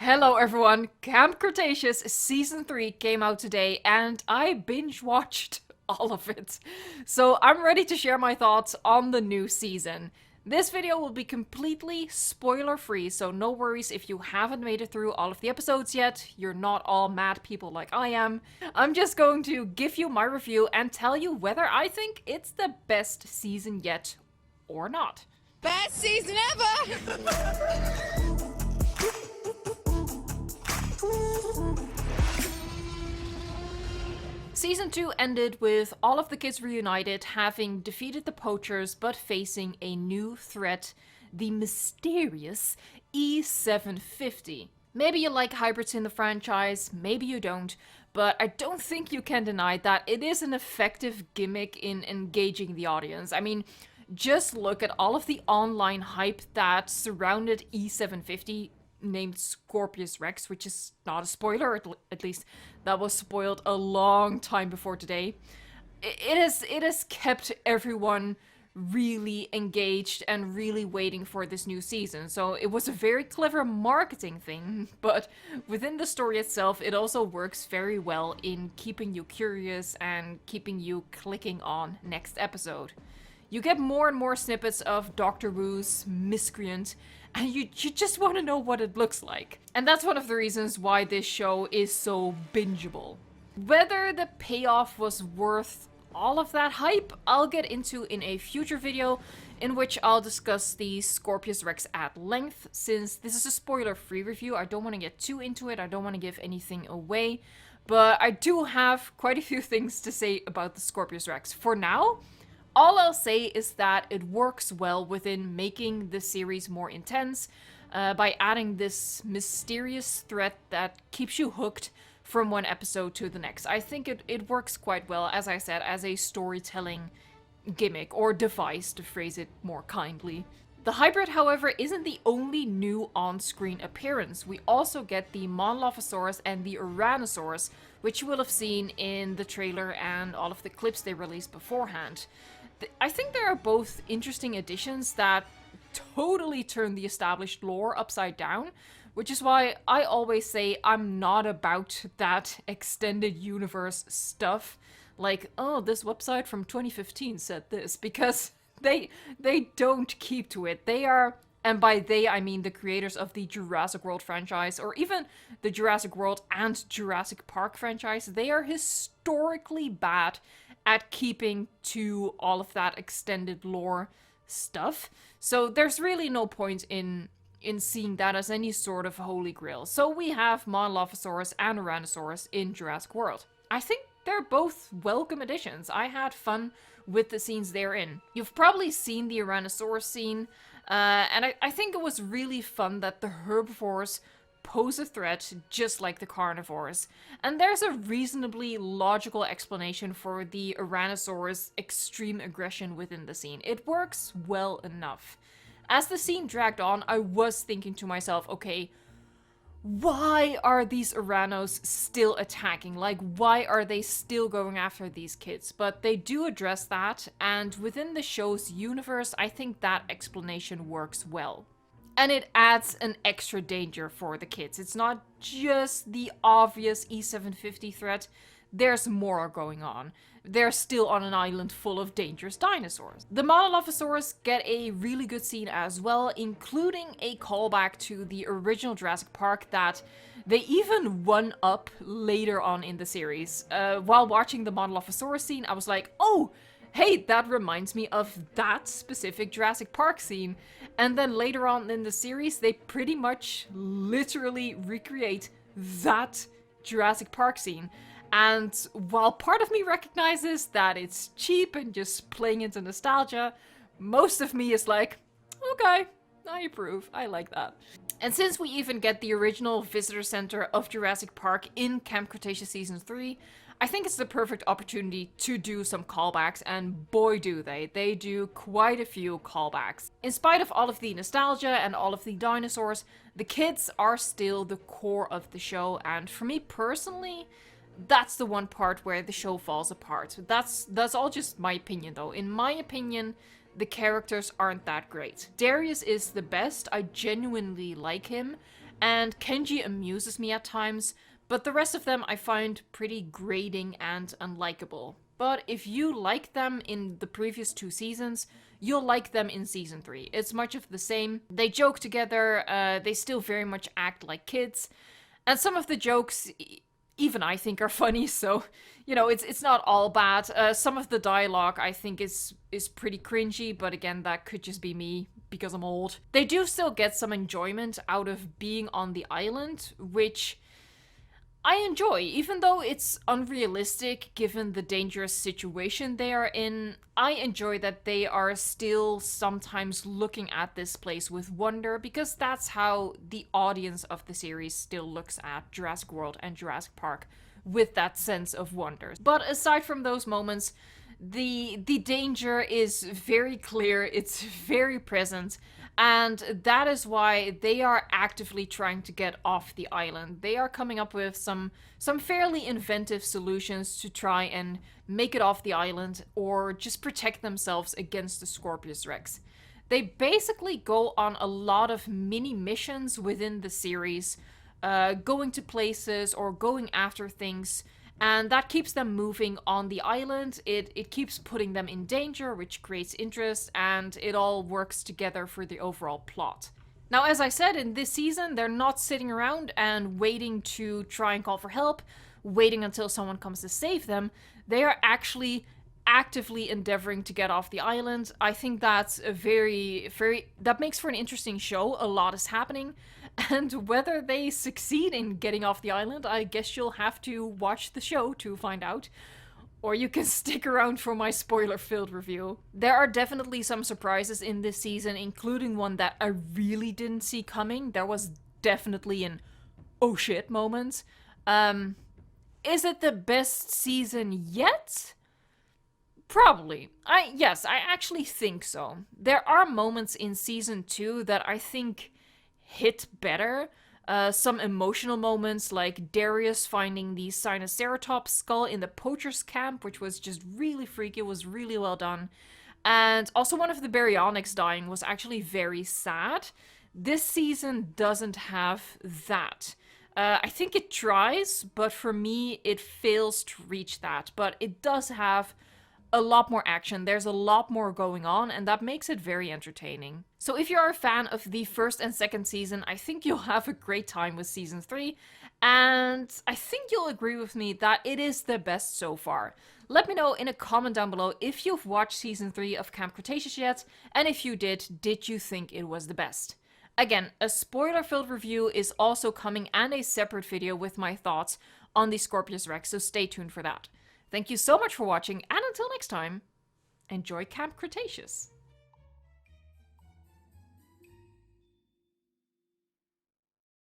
Hello everyone, Camp Cretaceous Season 3 came out today and I binge watched all of it. So I'm ready to share my thoughts on the new season. This video will be completely spoiler free, so no worries if you haven't made it through all of the episodes yet. You're not all mad people like I am. I'm just going to give you my review and tell you whether I think it's the best season yet or not. Best season ever! Season 2 ended with all of the kids reunited, having defeated the poachers but facing a new threat, the mysterious E750. Maybe you like hybrids in the franchise, maybe you don't, but I don't think you can deny that it is an effective gimmick in engaging the audience. I mean, just look at all of the online hype that surrounded E750 named Scorpius Rex, which is not a spoiler, at least that was spoiled a long time before today. It has kept everyone really engaged and really waiting for this new season. So it was a very clever marketing thing, but within the story itself, it also works very well in keeping you curious and keeping you clicking on next episode. You get more and more snippets of Dr. Wu's miscreant, and you just want to know what it looks like. And that's one of the reasons why this show is so bingeable. Whether the payoff was worth all of that hype, I'll get into in a future video in which I'll discuss the Scorpius Rex at length. Since this is a spoiler-free review, I don't want to get too into it, I don't want to give anything away, but I do have quite a few things to say about the Scorpius Rex. For now, all I'll say is that it works well within making the series more intense by adding this mysterious threat that keeps you hooked from one episode to the next. I think it works quite well, as I said, as a storytelling gimmick or device, to phrase it more kindly. The hybrid, however, isn't the only new on-screen appearance. We also get the Monlophosaurus and the Uranosaurus, which you will have seen in the trailer and all of the clips they released beforehand. I think they are both interesting additions that totally turn the established lore upside down, which is why I always say I'm not about that extended universe stuff. Like, oh, this website from 2015 said this, because they don't keep to it. They are, and by they I mean the creators of the Jurassic World franchise, or even the Jurassic World and Jurassic Park franchise, they are historically bad at keeping to all of that extended lore stuff. So there's really no point in seeing that as any sort of holy grail. So we have Monlophosaurus and Uranosaurus in Jurassic World. I think they're both welcome additions. I had fun with the scenes they're in. You've probably seen the Uranosaurus scene, and I think it was really fun that the herbivores pose a threat just like the carnivores. And there's a reasonably logical explanation for the Uranosaurus' extreme aggression within the scene. It works well enough. As the scene dragged on, I was thinking to myself, okay, why are these Uranos still attacking? Like, why are they still going after these kids? But they do address that, and within the show's universe, I think that explanation works well. And it adds an extra danger for the kids. It's not just the obvious E750 threat. There's more going on. They're still on an island full of dangerous dinosaurs. The Monlophosaurus get a really good scene as well, including a callback to the original Jurassic Park that they even one up later on in the series. While watching the Monlophosaurus scene, I was like, oh, hey, that reminds me of that specific Jurassic Park scene. And then later on in the series, they pretty much literally recreate that Jurassic Park scene. And while part of me recognizes that it's cheap and just playing into nostalgia, most of me is like, okay, I approve, I like that. And since we even get the original visitor center of Jurassic Park in Camp Cretaceous Season 3, I think it's the perfect opportunity to do some callbacks, and boy do they. They do quite a few callbacks. In spite of all of the nostalgia and all of the dinosaurs, the kids are still the core of the show, and for me personally, that's the one part where the show falls apart. That's all just my opinion though. In my opinion, the characters aren't that great. Darius is the best, I genuinely like him, and Kenji amuses me at times, but the rest of them I find pretty grating and unlikable. But if you like them in the previous 2 seasons, you'll like them in season 3. It's much of the same. They joke together, they still very much act like kids, and some of the jokes even I think are funny, so, you know, it's not all bad. Some of the dialogue I think is pretty cringy, but again, that could just be me because I'm old. They do still get some enjoyment out of being on the island, which I enjoy, even though it's unrealistic given the dangerous situation they are in. I enjoy that they are still sometimes looking at this place with wonder, because that's how the audience of the series still looks at Jurassic World and Jurassic Park, with that sense of wonder. But aside from those moments, the danger is very clear, it's very present, and that is why they are actively trying to get off the island. They are coming up with some fairly inventive solutions to try and make it off the island, or just protect themselves against the Scorpius Rex. They basically go on a lot of mini missions within the series, going to places or going after things, and that keeps them moving on the island. It keeps putting them in danger, which creates interest, and it all works together for the overall plot. Now, as I said, in this season, they're not sitting around and waiting to try and call for help, waiting until someone comes to save them. They are actually actively endeavoring to get off the island. I think that's that makes for an interesting show. A lot is happening. And whether they succeed in getting off the island, I guess you'll have to watch the show to find out. Or you can stick around for my spoiler-filled review. There are definitely some surprises in this season, including one that I really didn't see coming. There was definitely an oh shit moment. Is it the best season yet? Probably. Yes, I actually think so. There are moments in season 2 that I think hit better. Some emotional moments, like Darius finding the Sinoceratops skull in the poacher's camp, which was just really freaky. It was really well done. And also one of the baryonyx dying was actually very sad. This season doesn't have that. I think it tries, but for me, it fails to reach that. But it does have a lot more action. There's a lot more going on, and that makes it very entertaining. So if you're a fan of the first and second season, I think you'll have a great time with season 3, and I think you'll agree with me that it is the best so far. Let me know in a comment down below if you've watched season 3 of Camp Cretaceous yet, and if you did you think it was the best? Again, a spoiler-filled review is also coming, and a separate video with my thoughts on the Scorpius Rex, so stay tuned for that. Thank you so much for watching, and until next time, enjoy Camp Cretaceous!